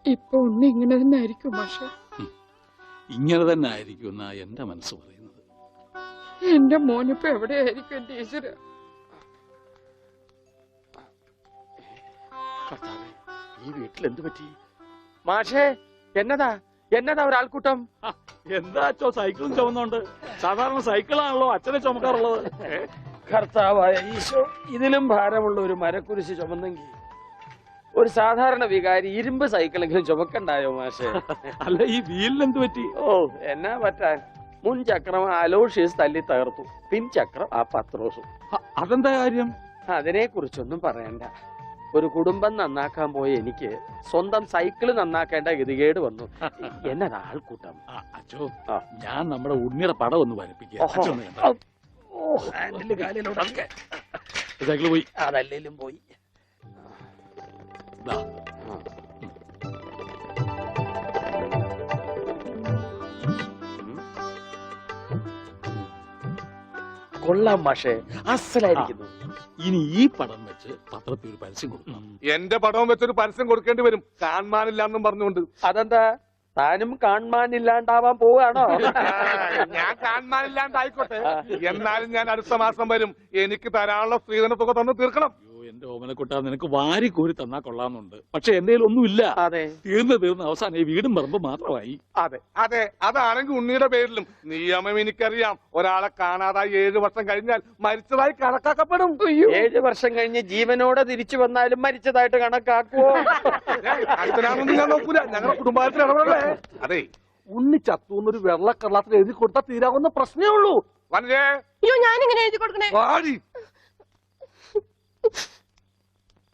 ഇപ്പൊ ഉണ്ണി ഇങ്ങനെ തന്നെ ആയിരിക്കും പക്ഷെ ഇങ്ങനെ തന്നെ ആയിരിക്കും എന്നാ എന്റെ മനസ്സ് പറയുന്നത്. എന്റെ മോനിപ്പോ എവിടെയായിരിക്കും എന്റെ ഈശ്വര? ഈ വീട്ടിൽ എന്ത് പറ്റി? മാഷേ, എന്നതാ ഒരാൾക്കൂട്ടം? എന്താച്ചോ സൈക്കിളും ചുമന്നോണ്ട്? സാധാരണ സൈക്കിളാണല്ലോ അച്ഛനെ ചുമക്കാറുള്ളത്. കർത്താവായ ഈശോ, ഇതിലും ഭാരമുള്ള ഒരു മരക്കുരിശ് ചുമന്നെങ്കിൽ ഒരു സാധാരണ വികാരി ഇരുമ്പ് സൈക്കിളെങ്കിലും ചുമക്കണ്ടായോ മാഷേ? അല്ല, ഈ വീലിന് എന്ത് പറ്റി? ഓ, എന്നാ പറ്റാൻ, മുൻ ചക്രം അലോഷ്യസ് തല്ലി തകർത്തു, പിൻ ചക്രം ആ പത്രോസും. അതെന്താ കാര്യം? അതിനെ കുറിച്ചൊന്നും പറയണ്ട. ഒരു കുടുംബം നന്നാക്കാൻ പോയ എനിക്ക് സ്വന്തം സൈക്കിള് നന്നാക്കേണ്ട ഗതികേട് വന്നു. എന്നതാ ആൾക്കൂട്ടം? അച്ഛോ, ഞാൻ നമ്മുടെ ഉണ്ണിയുടെ പടം ഒന്ന് വരപ്പിക്കുക. സൈക്കിള് പോയി. അതല്ലേലും പോയി. കൊള്ളാം മാഷേ, അസലായിരിക്കുന്നു. ഇനി ഈ പടം വെച്ച് പത്രത്തിൽ ഒരു പരസ്യം കൊടുക്കണം. എന്റെ പടവും വെച്ചൊരു പരസ്യം കൊടുക്കേണ്ടി വരും, കാണാനില്ലാന്നും പറഞ്ഞുകൊണ്ട്. അതെന്താ, താനും കാണാനില്ലാണ്ടാവാൻ പോവാണോ? ഞാൻ കാണാനില്ലാണ്ടായിക്കോട്ടെ, എന്നാലും ഞാൻ അടുത്ത മാസം വരും. എനിക്ക് തരാനുള്ള സ്ത്രീധന തുക തന്നു തീർക്കണം. എന്റെ ഓമനക്കുട്ട, നിനക്ക് വാരി കോരി തന്നാ കൊള്ളാന്നുണ്ട്. പക്ഷെ എന്റെ ഒന്നുമില്ല. അതെ, തീർന്ന് അവസാനം ഈ വീടും പറമ്പ് മാത്രമായി. അതെ അതെ, അതാണെങ്കിൽ ഉണ്ണിയുടെ പേരിലും നിയമം എനിക്കറിയാം. ഒരാളെ കാണാതായി 7 വർഷം കഴിഞ്ഞാൽ മരിച്ചതായി കണക്കാക്കപ്പെടും. 7 വർഷം കഴിഞ്ഞ് ജീവനോടെ തിരിച്ചു വന്നാലും മരിച്ചതായിട്ട് കണക്കാക്കുവോ? അടുത്തനാണെന്ന് ഞാൻ നോക്കൂല, ഞങ്ങളുടെ കുടുംബത്തിൽ ഇടപെടേ. അതെ, ഉണ്ണി ചത്തൂന്നൊരു വെള്ളക്കള്ളത്തിൽ എഴുതി കൊടുത്താൽ തീരാവുന്ന പ്രശ്നമേ ഉള്ളൂ. വനജേ, ഞാനിങ്ങനെ എഴുതി കൊടുക്കണേ? വാടി.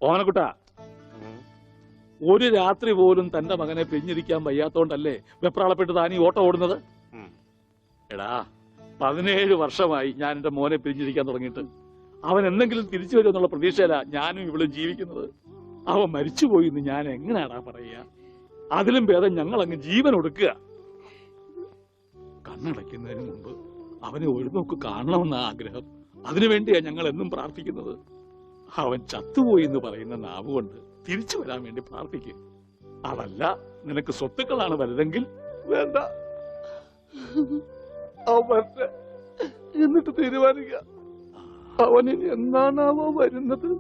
ഓമനക്കുട്ട, ഒരു രാത്രി പോലും തന്റെ മകനെ പിരിഞ്ഞിരിക്കാൻ വയ്യാത്തോണ്ടല്ലേ വെപ്രാളപ്പെട്ട് താൻ ഈ ഓട്ടം ഓടുന്നത്? എടാ, 17 വർഷമായി ഞാൻ എന്റെ മോനെ പിരിഞ്ഞിരിക്കാൻ തുടങ്ങിയിട്ട്. അവൻ എന്തെങ്കിലും തിരിച്ചു വരുമെന്നുള്ള പ്രതീക്ഷയിലാ ഞാനും ഇവിടെ ജീവിക്കുന്നത്. അവൻ മരിച്ചുപോയി എന്ന് ഞാൻ എങ്ങനെയാടാ പറയുക? അതിലും ഭേദം ഞങ്ങൾ അങ്ങ് ജീവൻ ഒടുക്കുക. കണ്ണടയ്ക്കുന്നതിന് മുമ്പ് അവനെ ഒരു നോക്ക് കാണണമെന്ന ആഗ്രഹം. അതിനുവേണ്ടിയാ ഞങ്ങൾ എന്നും പ്രാർത്ഥിക്കുന്നത്. അവൻ ചത്തുപോയി എന്ന് പറയുന്ന നാവ് കൊണ്ട് തിരിച്ചു വരാൻ വേണ്ടി പ്രാർത്ഥിക്കും. അതല്ല നിനക്ക് സ്വത്തുക്കളാണ് വലുതെങ്കിൽ വേണ്ട, എന്നിട്ട് തീരുമാനിക്കുക. അവനിനി എന്നാണാവോ വരുന്നത്?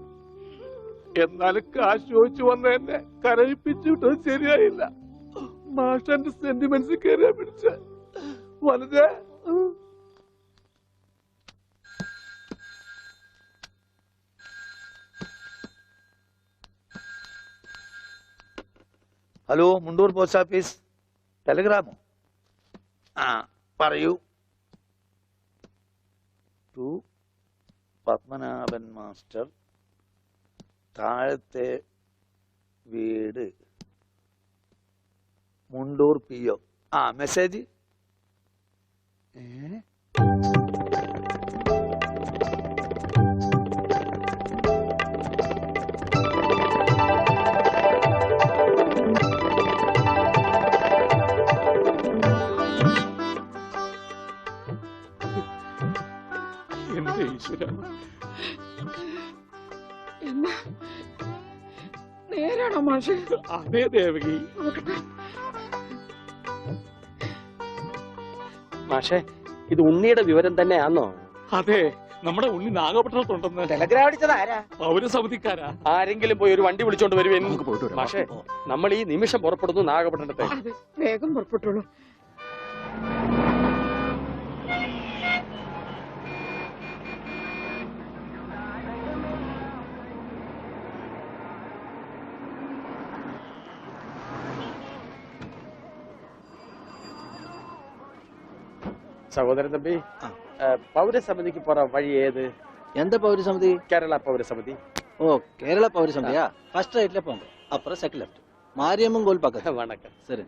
എന്നാലും കാശ് ചോദിച്ചു വന്ന എന്നെ കരയിപ്പിച്ചു വിട്ടത് ശരിയായില്ല. മാഷന്റെ സെന്റിമെന്റ്സ് കയറിയാ പിടിച്ച വളരെ. ഹലോ, മുണ്ടൂർ പോസ്റ്റ് ഓഫീസ്, ടെലഗ്രാമോ? ആ, പറയൂ. ടു പത്മനാഭൻ മാസ്റ്റർ, താഴത്തെ വീട്, മുണ്ടൂർ PO. ആ, മെസ്സേജ്. നേരാണോ മാഷെ? അതേ ദേവകി. മാഷേ, ഇത് ഉണ്ണിയുടെ വിവരം തന്നെയാണോ? അതെ, നമ്മുടെ ഉണ്ണി നാഗപട്ടണത്തുണ്ടെന്ന്. ടെലഗ്രാം അടിച്ചത് ആരാ? പൗരസമിതിക്കാരാ. ആരെങ്കിലും പോയി ഒരു വണ്ടി വിളിച്ചോണ്ട് വരുവേൻ. മാഷേ, നമ്മൾ ഈ നിമിഷം പുറപ്പെടുന്നു നാഗപട്ടണത്തെ. വേഗം പുറപ്പെട്ടുള്ളൂ. സഹോദരൻ തമ്പി, പൗരസമിതിക്ക് പോറ വഴി ഏത്? எந்த பௌரசமிதி? കേരള പൗരസമിതി. ஓ, கேரள பௌரசமிதியா? ஃபர்ஸ்ட் ரைட்ல போங்க, அப்புறம் செகண்ட் லெஃப்ட், மாரியம்மன் கோயில் பக்கத்துல. வணக்கம். சரி.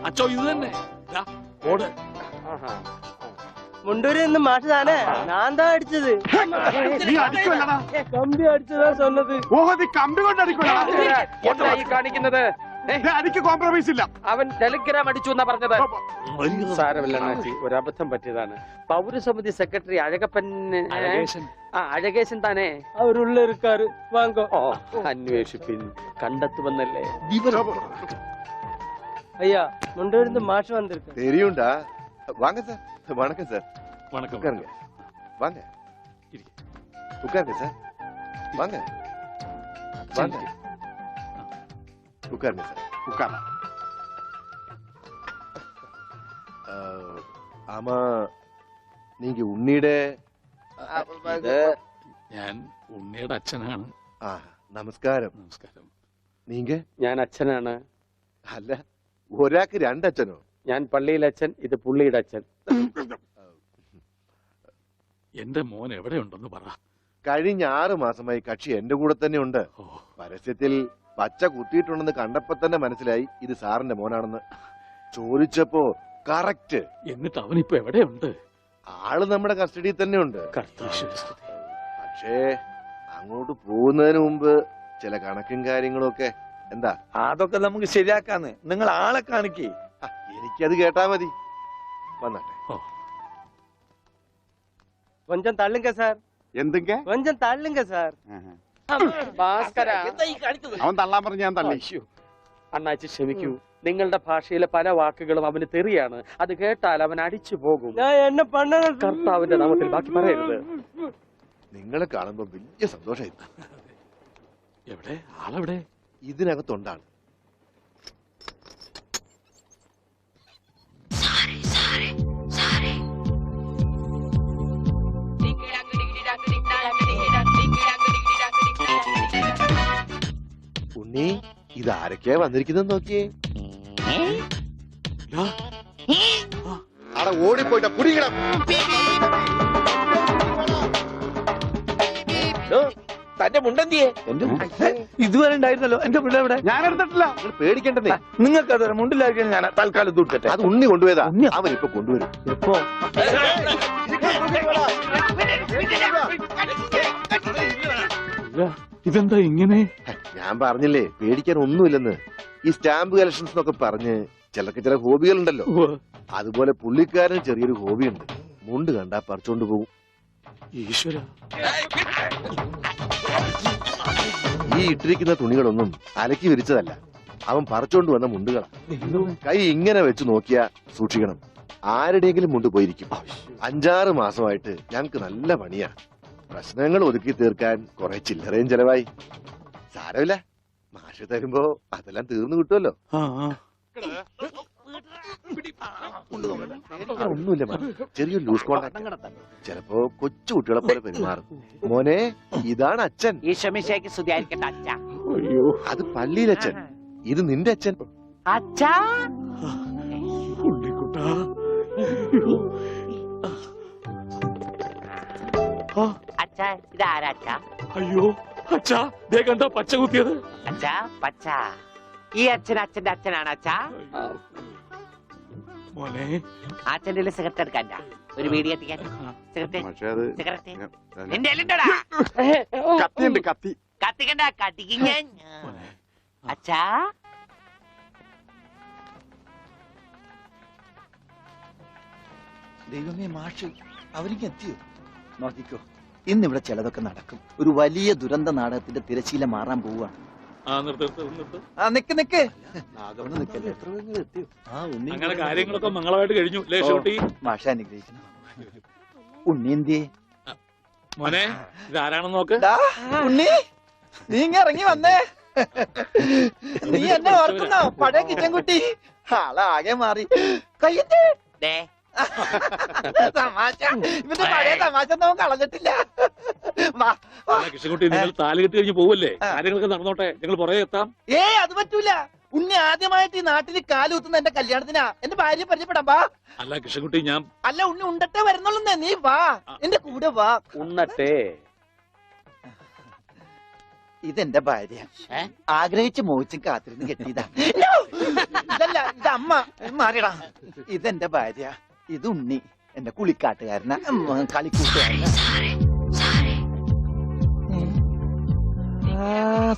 അച്ചോ, ഇത് തന്നെ ഓട്. മുണ്ടൂരിൽ നിന്ന് മാഷ് താനേ? ഞാൻ താ അടിച്ചത്. കമ്പി അടിച്ചതാ சொன்னது. കമ്പി കൊണ്ട് അടിക്കണം കാണിക്കുന്നത് എനിക്ക് കോംപ്രമൈസ് ഇല്ല. അവൻ ടെലിഗ്രാം അടിച്ചു എന്നാ പറഞ്ഞത്. സാരമില്ല അണ്ണാച്ചി, ഒരു അബദ്ധം പറ്റിയതാണ്. പൗരസമിതി സെക്രട്ടറി അഴകപ്പൻ അഴകേശൻ താനേ അവരുള്ള ഇരുക്കാറ് വാങ്ങോ. ഓ അന്വേഷിപ്പിൻ, കണ്ടെത്തുമെന്നല്ലേ. ஐயா முண்டிருந்து மாஷ் வந்திருக்கு. தெரியும்டா. வாங்க சார். வணக்கம் சார். வணக்கம். உட்காருங்க. வாங்க. உட்காருங்க சார். வாங்க. வாங்க. உட்காருங்க சார். ഉക്കാറ. ஆமா, நீங்க உன்னிയുടെ ഞാൻ ഉണ്ണിയുടെ അച്ഛനാണ്. നമസ്കാരം. നമസ്കാരം. നീങ്ക? ഞാൻ അച്ഛനാണ്. അല്ല, ഒരാൾക്ക് രണ്ടച്ഛനോ? ഞാൻ പള്ളിയിലെ അച്ഛൻ, ഇത് പുള്ളിയുടെ അച്ഛൻ. എന്റെ മോൻ എവിടെയുണ്ടെന്ന് പറ. കഴിഞ്ഞ 6 മാസമായി കക്ഷി എന്റെ കൂടെ തന്നെ ഉണ്ട്. ഓ, പരസ്യത്തിൽ പച്ച കുത്തിയിട്ടുണ്ടെന്ന് കണ്ടപ്പോ തന്നെ മനസ്സിലായി ഇത് സാറിന്റെ മോനാണെന്ന്. ചോദിച്ചപ്പോ കറക്റ്റ്. എന്നിട്ട് അവനിപ്പോ എവിടെയുണ്ട്? ആള് നമ്മുടെ കസ്റ്റഡിയിൽ തന്നെ ഉണ്ട്. കർത്താശ്വസ്തി. പക്ഷേ അങ്ങോട്ട് പോകുന്നതിന് മുമ്പ് ചില കണക്കും കാര്യങ്ങളും ഒക്കെ. എന്താ? അതൊക്കെ നമുക്ക് ശരിയാക്കാന്ന്. നിങ്ങൾ ആളെ കാണിക്കേ. എനിക്കത് കേട്ടാ മതി. വന്നാട്ടെ. கொஞ்சம் தள்ளுங்க சார். എന്തൊക്കെ? கொஞ்சம் தள்ளுங்க சார். ഭാസ്കര, അവൻ തള്ളാൻ പറഞ്ഞ ഞാൻ തള്ളി. അയ്യോ, അണ്ണാച്ചി ക്ഷമിക്കൂ. നിങ്ങളുടെ ഭാഷയിലെ പല വാക്കുകളും അവന് തെറിയാണ്. അത് കേട്ടാൽ അവൻ അടിച്ചു പോകും. நான் என்ன பண்ண? കർത്താവിന്റെ നാമത്തിൽ ബാക്കി പറയരുത്. നിങ്ങളെ കാണുമ്പോ വലിയ സന്തോഷമായി. എവിടെ ആളെവിടെ? ഇതിനകത്തുണ്ടാണ്. ഉണ്ണി, ഇതാരൊക്കെയാ വന്നിരിക്കുന്നത് നോക്കിയേ. അവിടെ ഓടിപ്പോയിട്ടാ കുടിക്കണം. തന്റെ മുണ്ടെന്തിയെ? ഇതുവരെ ഉണ്ടായിരുന്നല്ലോ എന്റെ മുണ്ട എവിടെ? ഞാൻ എടുത്തിട്ടില്ല. നിങ്ങൾ പേടിക്കണ്ടെന്നേ. നിങ്ങൾക്ക് അത് മുണ്ടിലായിരിക്കും. ഞാൻ തൽക്കാലം ദൂർക്കട്ടെ. അത് ഉണ്ണി കൊണ്ടുപോയതാ. അവൻ ഇപ്പൊ കൊണ്ടുവരും. எப்போ? ഇതെന്താ ഇങ്ങനെ? ഞാൻ പറഞ്ഞില്ലേ പേടിക്കാൻ ഒന്നുമില്ലെന്ന്. ഈ സ്റ്റാമ്പ് കളക്ഷൻസ് എന്നൊക്കെ പറഞ്ഞ് ചിലർക്ക് ചില ഹോബികളുണ്ടല്ലോ. അതുപോലെ പുള്ളിക്കാരന് ചെറിയൊരു ഹോബിയുണ്ട്. മുണ്ട് കണ്ടാ പറിച്ചോണ്ട് പോകും. ഈശ്വര, ഈ ഇട്ടിരിക്കുന്ന തുണികളൊന്നും അലക്കി വിരിച്ചതല്ല. അവൻ പറിച്ചോണ്ട് വന്ന മുണ്ടുകളാ. കൈ ഇങ്ങനെ വെച്ച് നോക്കിയാ സൂക്ഷിക്കണം, ആരുടെയെങ്കിലും മുണ്ട് പോയിരിക്കും. 5-6 മാസമായിട്ട് ഞങ്ങക്ക് നല്ല പണിയാ. പ്രശ്നങ്ങൾ ഒതുക്കി തീർക്കാൻ കുറെ ചില്ലറയും ചെലവായി. സാരമില്ല, മാഷ് തരുമ്പോ അതെല്ലാം തീർന്നു കിട്ടുമല്ലോ. ഒന്നുമില്ല മാം, ചെറിയൊരു ലൂസ് കോണ്ടാക്ട്. ചിലപ്പോ കൊച്ചു കുട്ടികളെ പോലെ പെരുമാറും. മോനെ, ഇതാണ് അച്ഛൻ. ഈശോമിശിഹായ്ക്ക് സ്തുതിയായിരിക്കട്ടെ അച്ഛാ. അയ്യോ, അത് പള്ളിയിലച്ഛൻ. ഇത് നിന്റെ അച്ഛൻ. അച്ഛാ, ഉണ്ണിക്കുട്ടാ. അച്ഛാ, ഇതാരാ അച്ഛാ? അയ്യോ അച്ഛാ, ദേ കണ്ടോ പച്ച കുത്തിയത്? അച്ഛാ, പച്ച. ഈ അച്ഛൻ അച്ഛന്റെ അച്ഛനാണ് അച്ഛാ. മോനെ, അച്ഛന്റെ സിഗരറ്റ് എടുക്കാൻ ഒരു വീഡിയോ എത്തിക്കാൻ. സിഗരറ്റ് പക്ഷേ അത് സിഗരറ്റ് നിന്റെ എല്ലുണ്ടോടാ? കത്തിയുണ്ട്, കത്തി. കത്തിക്കണ്ട, കത്തിക്കും ഞാൻ. അച്ഛാ, ദൈവമേ, മാഷ് അവരിക്ക് എത്തിയോ? നോക്കിക്കോ, ഇന്നിവിടെ ചിലതൊക്കെ നടക്കും. ഒരു വലിയ ദുരന്ത നാടകത്തിന്റെ തിരശീല മാറാൻ പോവുകയാണ്. നിക്ക് നിക്ക്, നാഗവണ്ണം നിക്കല്ലേ. എത്ര പേര് എത്തിയോ? ഉണ്ണി അങ്ങനെ കാര്യങ്ങളൊക്കെ മംഗളമായിട്ട് കഴിഞ്ഞു അല്ലേ ഷൂട്ടി? മാഷ അനുഗ്രഹിക്കണം. ഉണ്ണി എന്തിയെ? മോനെ, ഇതാരാണെന്ന് നോക്ക്. ഉണ്ണി, നീ ഇങ്ങ ഇറങ്ങി വന്നേ. നീ എന്നെ ഓർക്കുന്നോ? പഴയ കിച്ചൻ കുട്ടി. ആളാകെ മാറി. കയ്യത്തെ ദേ തമാശ. ഇവന്റെ പഴയ തമാശ ഒന്നും കളഞ്ഞിട്ടില്ല. വാ, വാ. കൃഷ്ണൻകുട്ടി, നിങ്ങൾ താലി കെട്ടി കഴിഞ്ഞ് പോവല്ലേ? കാര്യങ്ങളൊക്കെ നടന്നോട്ടെ, ഞങ്ങൾ പുറകെ എത്താം. അത് പറ്റൂല. ഉണ്ണി ആദ്യമായിട്ട് ഈ നാട്ടിൽ കാലുകുത്തുന്ന എന്റെ കല്യാണത്തിനാ. എന്റെ ഭാര്യ പരിചയപ്പെടാം. വാ. അല്ല കൃഷ്ണൻകുട്ടി, ഞാൻ അല്ല, ഉണ്ണി ഉണ്ടട്ടെ വരുന്നുള്ളൂ. നീ വാ, എന്റെ കൂടെ വാ. ഉണ്ണട്ടെ. ഇതെന്റെ ഭാര്യ. ആഗ്രഹിച്ച് മോഹിച്ചും കാത്തിരുന്ന് കെട്ടിയതാ. ഇതല്ല, ഇത് അമ്മ. മാറിയടാ. ഇതെന്റെ ഭാര്യ. ഇത് ഉണ്ണി, എന്റെ കുളിക്കാട്ടുകാരന, കളിക്കൂട്ടുകാരന.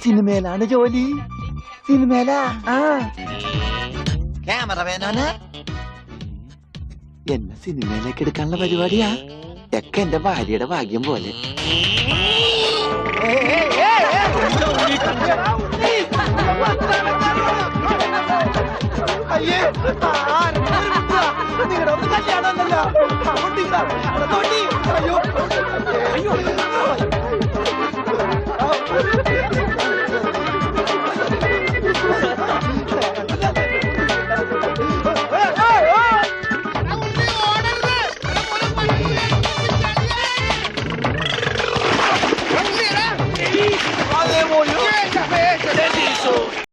സിനിമയിലാണ് ജോലി. സിനിമേലാ ക്യാമറമാനോന് എന്നെ സിനിമയിലേക്ക് എടുക്കാനുള്ള പരിപാടിയാ ഒക്കെ എന്റെ ഭാര്യയുടെ ഭാഗ്യം പോലെ അയ്യേ നിങ്ങളുടെ കല്യാണം അയ്യോ